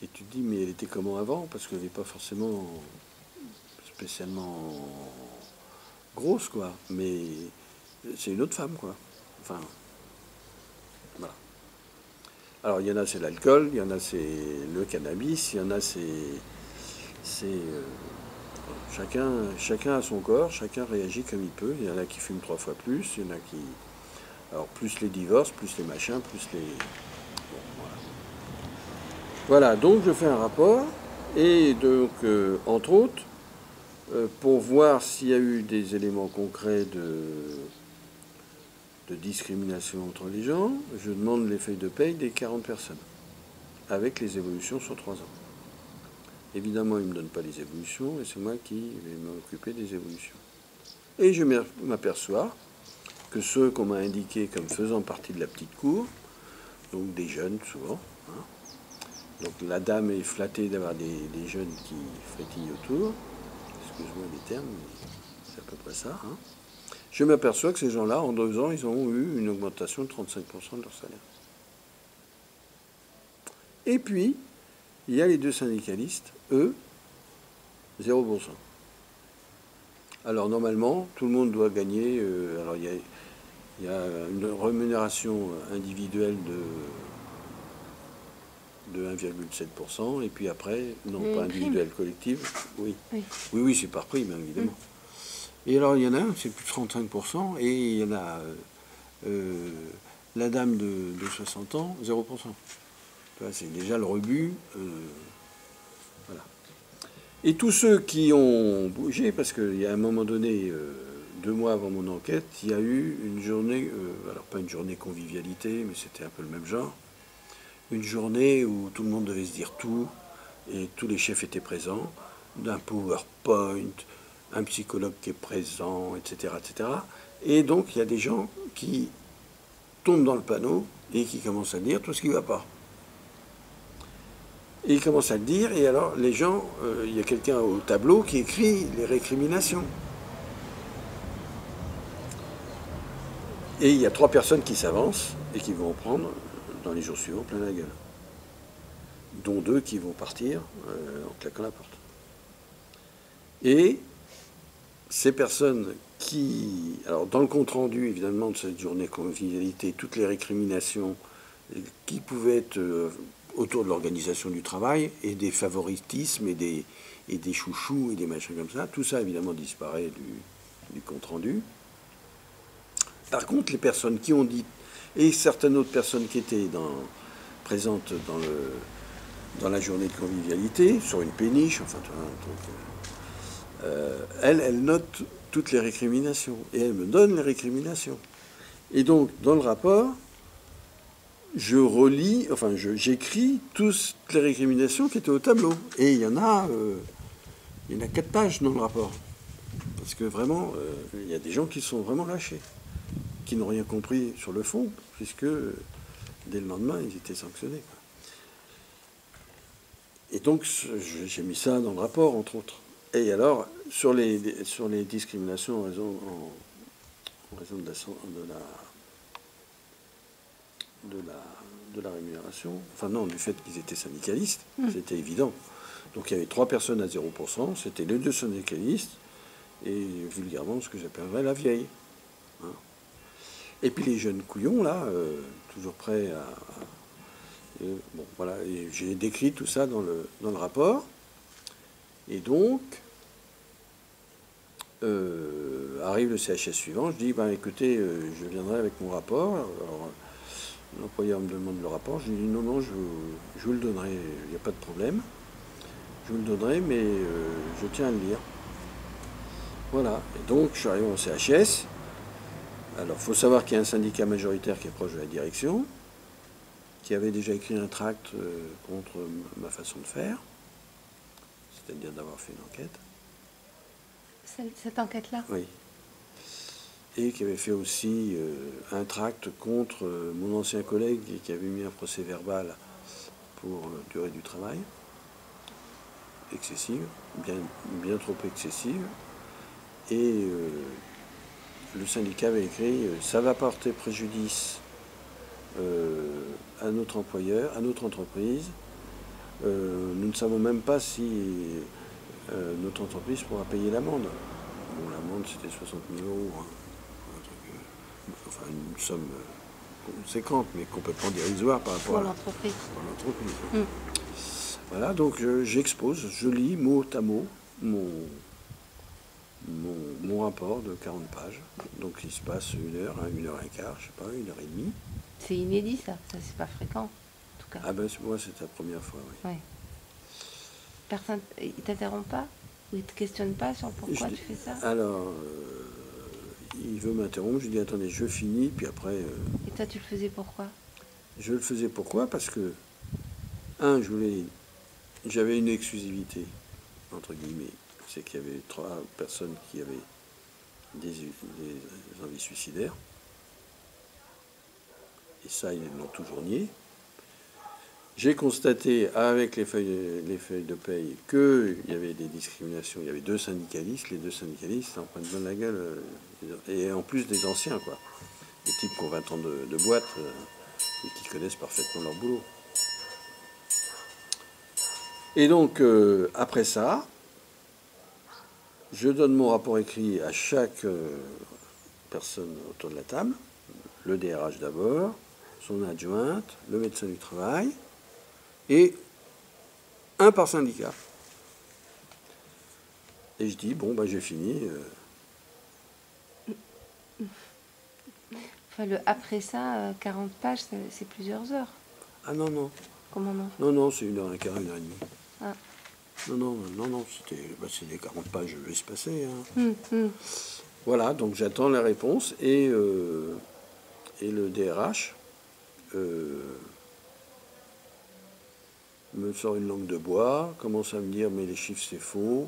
Et tu te dis, mais elle était comment avant? Parce qu'elle n'est pas forcément spécialement grosse, quoi. Mais c'est une autre femme, quoi. Enfin, voilà. Alors, il y en a, c'est l'alcool, il y en a, c'est le cannabis, il y en a, chacun a son corps, chacun réagit comme il peut. Il y en a qui fument 3 fois plus, il y en a qui... Alors, plus les divorces, plus les machins, plus les... Bon, voilà. Voilà, donc je fais un rapport, et donc, entre autres, pour voir s'il y a eu des éléments concrets de discrimination entre les gens, je demande les feuilles de paye des 40 personnes, avec les évolutions sur 3 ans. Évidemment, ils ne me donnent pas les évolutions, et c'est moi qui vais m'occuper des évolutions. Et je m'aperçois que ceux qu'on m'a indiqués comme faisant partie de la petite cour, donc des jeunes souvent, hein, donc la dame est flattée d'avoir des jeunes qui frétillent autour, excuse-moi les termes, mais c'est à peu près ça, hein. Je m'aperçois que ces gens-là, en 2 ans, ils ont eu une augmentation de 35% de leur salaire. Et puis, il y a les 2 syndicalistes, eux, 0%. Alors normalement, tout le monde doit gagner, alors il y a une rémunération individuelle de 1,7%, et puis après, non, pas individuelle, collective, oui. Oui, c'est par prime, évidemment. Et alors il y en a un, c'est plus de 35%, et il y en a la dame de 60 ans, 0%. C'est déjà le rebut. Voilà. Et tous ceux qui ont bougé, parce qu'il y a un moment donné, 2 mois avant mon enquête, il y a eu une journée, alors pas une journée convivialité, mais c'était un peu le même genre, une journée où tout le monde devait se dire tout, et tous les chefs étaient présents, d'un PowerPoint, un psychologue qui est présent, etc., etc. Et donc il y a des gens qui tombent dans le panneau et qui commencent à dire tout ce qui ne va pas. Et il commence à le dire, et alors les gens, il y a quelqu'un au tableau qui écrit les récriminations. Et il y a 3 personnes qui s'avancent et qui vont en prendre dans les jours suivants plein la gueule. Dont 2 qui vont partir en claquant la porte. Et ces personnes qui... Alors dans le compte-rendu, évidemment, de cette journée convivialité, toutes les récriminations qui pouvaient être... autour de l'organisation du travail et des favoritismes et des chouchous et des machins comme ça. Tout ça, évidemment, disparaît du compte-rendu. Par contre, les personnes qui ont dit, et certaines autres personnes qui étaient présentes dans la journée de convivialité, sur une péniche, enfin, un truc, elles notent toutes les récriminations et elles me donnent les récriminations. Et donc, dans le rapport, je relis, enfin j'écris toutes les récriminations qui étaient au tableau. Et il y en a 4 pages dans le rapport. Parce que vraiment, il y a des gens qui sont vraiment lâchés, qui n'ont rien compris sur le fond, puisque dès le lendemain, ils étaient sanctionnés. Et donc, j'ai mis ça dans le rapport, entre autres. Et alors, sur les discriminations en raison de la rémunération, enfin non, du fait qu'ils étaient syndicalistes, c'était évident. Donc il y avait 3 personnes à 0%, c'était les 2 syndicalistes, et vulgairement ce que j'appellerais la vieille. Hein. Et puis les jeunes couillons, là, toujours prêts à... bon, voilà, et j'ai décrit tout ça dans le rapport. Et donc, arrive le CHS suivant, je dis, ben écoutez, je viendrai avec mon rapport. Alors, l'employeur me demande le rapport, je lui dis non, je vous le donnerai, il n'y a pas de problème. Je vous le donnerai, mais je tiens à le lire. Voilà, et donc je suis arrivé au CHS. Alors, il faut savoir qu'il y a un syndicat majoritaire qui est proche de la direction, qui avait déjà écrit un tract contre ma façon de faire, c'est-à-dire d'avoir fait une enquête. Cette enquête-là? Oui. Et qui avait fait aussi un tract contre mon ancien collègue et qui avait mis un procès verbal pour durée du travail, excessive, bien trop excessive. Et le syndicat avait écrit ça va porter préjudice à notre employeur, à notre entreprise. ne savons même pas si notre entreprise pourra payer l'amende. Bon, l'amende, c'était 60 000 euros. Hein. Un truc, enfin, une somme conséquente, mais complètement dérisoire par rapport Pour à l'entreprise. l'entreprise. Mm. Voilà, donc j'expose, je lis mot à mot mon rapport de 40 pages. Donc il se passe 1 heure, 1 heure et quart, je sais pas, 1 heure et demie. C'est inédit, ça. Ça, c'est pas fréquent, en tout cas. Ah ben moi c'est la première fois, oui. Ouais. Personne, il t'interrompt pas? Ou il te questionne pas sur pourquoi Je- tu fais ça? Alors, il veut m'interrompre, je dis attendez, je finis, puis après, Et toi, tu le faisais pourquoi? je le faisais pourquoi? Parce que, j'avais une exclusivité, entre guillemets, c'est qu'il y avait 3 personnes qui avaient des envies suicidaires, et ça, ils l'ont toujours nié. J'ai constaté avec les feuilles de paye qu'il y avait des discriminations. Il y avait 2 syndicalistes. Les 2 syndicalistes en prennent plein la gueule. Et en plus des anciens, quoi. Des types qui ont 20 ans de boîte et qui connaissent parfaitement leur boulot. Et donc, après ça, je donne mon rapport écrit à chaque personne autour de la table. Le DRH d'abord, son adjointe, le médecin du travail, et un par syndicat. Et je dis, bon, bah, j'ai fini. Enfin, après ça, 40 pages, c'est plusieurs heures. Ah non, non. Comment non? Non, c'est 1 heure et quart, 1 heure et demie. Ah. Non, c'est les 40 pages espacées. Hein. Hum. Voilà, donc j'attends la réponse et le DRH me sort une langue de bois, commence à me dire mais les chiffres c'est faux,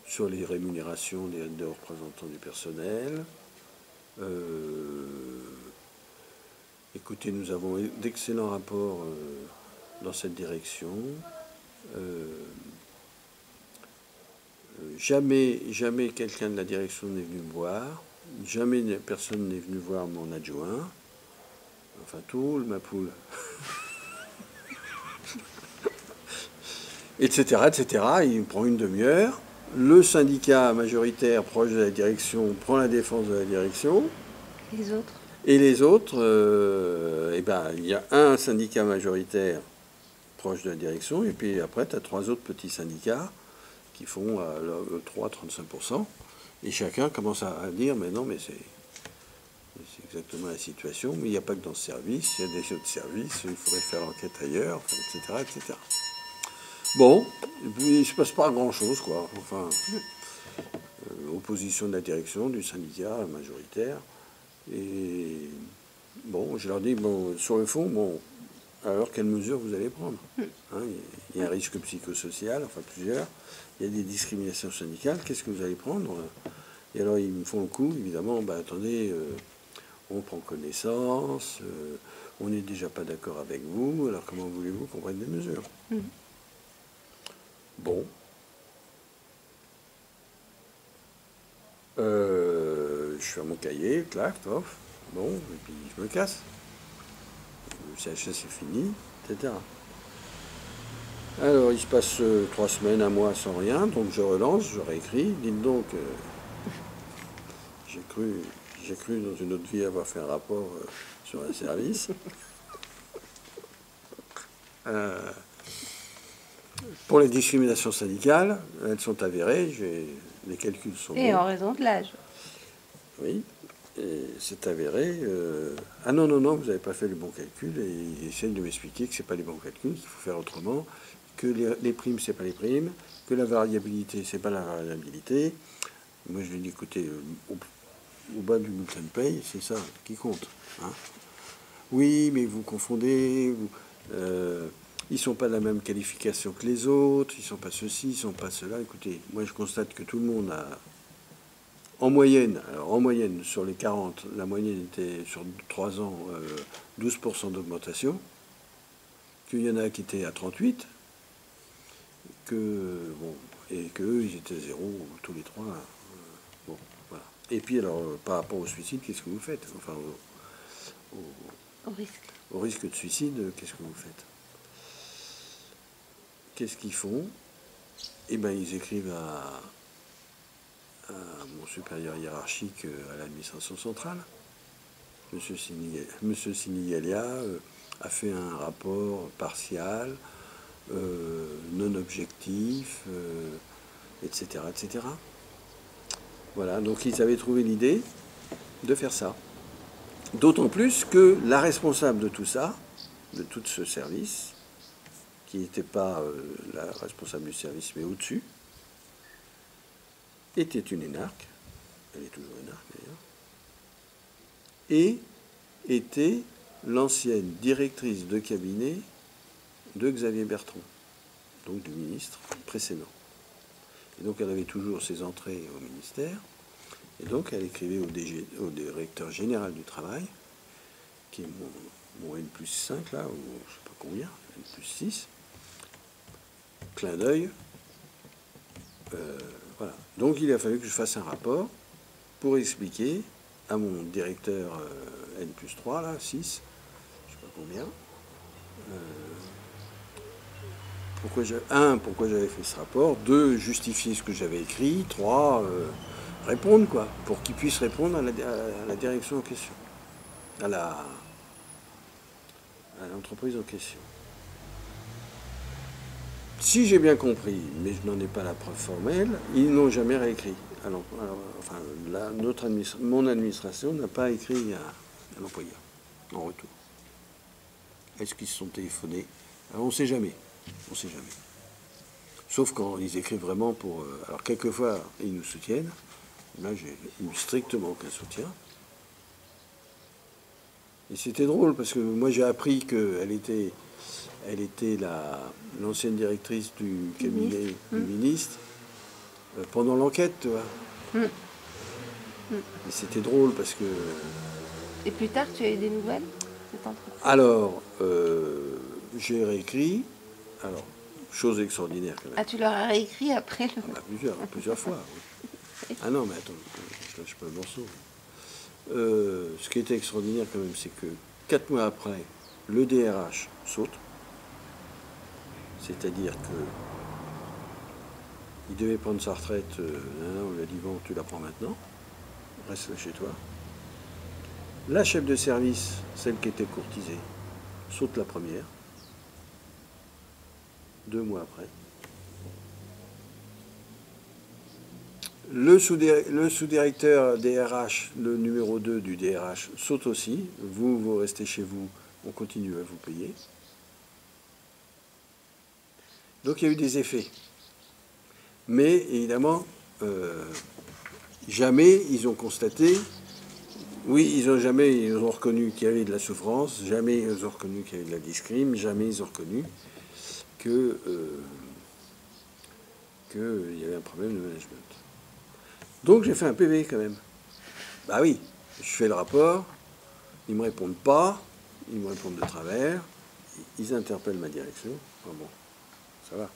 sur les rémunérations des représentants du personnel. Écoutez, nous avons d'excellents rapports dans cette direction. Jamais quelqu'un de la direction n'est venu me voir. Jamais personne n'est venu voir mon adjoint. Enfin, tout ma poule. Etc. Il me prend une demi-heure. Le syndicat majoritaire proche de la direction prend la défense de la direction. Les autres? Et les autres, il y a un syndicat majoritaire proche de la direction, et puis après, tu as 3 autres petits syndicats qui font 3-35%. Et chacun commence à dire, mais non, mais c'est exactement la situation, mais il n'y a pas que dans ce service, il y a des autres services, il faudrait faire l'enquête ailleurs, etc. Bon, et puis il ne se passe pas grand-chose, quoi. Enfin, opposition de la direction, du syndicat majoritaire. Et bon, je leur dis, bon, sur le fond, bon, alors quelles mesures vous allez prendre? Hein, il y a un risque psychosocial, enfin plusieurs. Il y a des discriminations syndicales, qu'est-ce que vous allez prendre? Et alors ils me font le coup, évidemment, bah attendez, on prend connaissance, on n'est déjà pas d'accord avec vous, alors comment voulez-vous qu'on prenne des mesures? Bon. Je fais mon cahier, clac, off, bon, et puis je me casse. Le CHS est fini, etc. Alors, il se passe 3 semaines, 1 mois sans rien, donc je relance, je réécris. Dites donc, j'ai cru dans une autre vie avoir fait un rapport sur un service. Pour les discriminations syndicales, elles sont avérées, les calculs sont Et bons. en raison de l'âge. Oui, et c'est avéré. Ah non, vous n'avez pas fait le bon calcul, et ils essayent de m'expliquer que ce n'est pas les bons calculs, qu'il faut faire autrement, que les primes, ce n'est pas les primes, que la variabilité, ce n'est pas la variabilité. Moi, je lui dis, écoutez, au bas du bulletin de paye, c'est ça qui compte. Hein. Oui, mais vous confondez, ils ne sont pas de la même qualification que les autres, ils ne sont pas ceci, ils ne sont pas cela. Écoutez, moi, je constate que tout le monde a... En moyenne, sur les 40, la moyenne était sur 3 ans 12% d'augmentation, qu'il y en a qui étaient à 38, et qu'eux, ils étaient 0 tous les 3. Bon, voilà. Et puis alors, par rapport au suicide, qu'est-ce que vous faites? Enfin, Au risque. au risque de suicide, qu'est-ce que vous faites? qu'est-ce qu'ils font? Eh bien, ils écrivent à mon supérieur hiérarchique à l'administration centrale. Monsieur Sinigalia a fait un rapport partial, non objectif, etc., etc. Voilà, donc ils avaient trouvé l'idée de faire ça. D'autant plus que la responsable de tout ça, de tout ce service, qui n'était pas la responsable du service, mais au-dessus, était une énarque, elle est toujours énarque d'ailleurs, et était l'ancienne directrice de cabinet de Xavier Bertrand, donc du ministre précédent. Et donc elle avait toujours ses entrées au ministère, et donc elle écrivait au directeur général du travail, qui est mon N+5 là, ou je ne sais pas combien, N+6, clin d'œil. Voilà. Donc il a fallu que je fasse un rapport pour expliquer à mon directeur N+3, là, 6, je ne sais pas combien, pourquoi j'avais fait ce rapport, 2, justifier ce que j'avais écrit, 3, répondre, quoi, pour qu'il puisse répondre à la direction en question, à l'entreprise en question. Si j'ai bien compris, mais je n'en ai pas la preuve formelle, ils n'ont jamais réécrit. Enfin, mon administration n'a pas écrit à l'employeur en retour. Est-ce qu'ils se sont téléphonés? Alors, on ne sait jamais. On ne sait jamais. Sauf quand ils écrivent vraiment pour... alors, quelquefois, ils nous soutiennent. Là, j'ai eu strictement aucun soutien. Et c'était drôle, parce que moi, j'ai appris qu'elle était l'ancienne directrice du cabinet du ministre pendant l'enquête, tu vois. Et c'était drôle parce que... Et plus tard, tu as eu des nouvelles de cette entreprise? Alors, j'ai réécrit. Alors, chose extraordinaire quand même. Ah, tu leur as réécrit après le... Ah bah, plusieurs fois. Oui. Ah non, mais attends, je lâche pas le morceau. Ce qui était extraordinaire quand même, c'est que 4 mois après, le DRH saute. C'est-à-dire que il devait prendre sa retraite, on lui a dit bon, tu la prends maintenant, reste chez toi. La chef de service, celle qui était courtisée, saute la première, 2 mois après. Le sous-directeur DRH, le numéro 2 du DRH, saute aussi. Vous restez chez vous, on continue à vous payer. Donc il y a eu des effets. Mais évidemment, jamais ils ont constaté, oui, ils ont reconnu qu'il y avait de la souffrance, jamais ils ont reconnu qu'il y avait de la discrime, jamais ils ont reconnu qu'il y avait un problème de management. Donc j'ai fait un PV quand même. Bah oui, je fais le rapport, ils ne me répondent pas, ils me répondent de travers, ils interpellent ma direction. Enfin bon, ça va.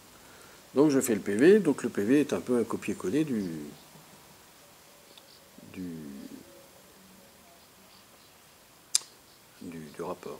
Donc je fais le PV, donc le PV est un peu un copier-coller du rapport.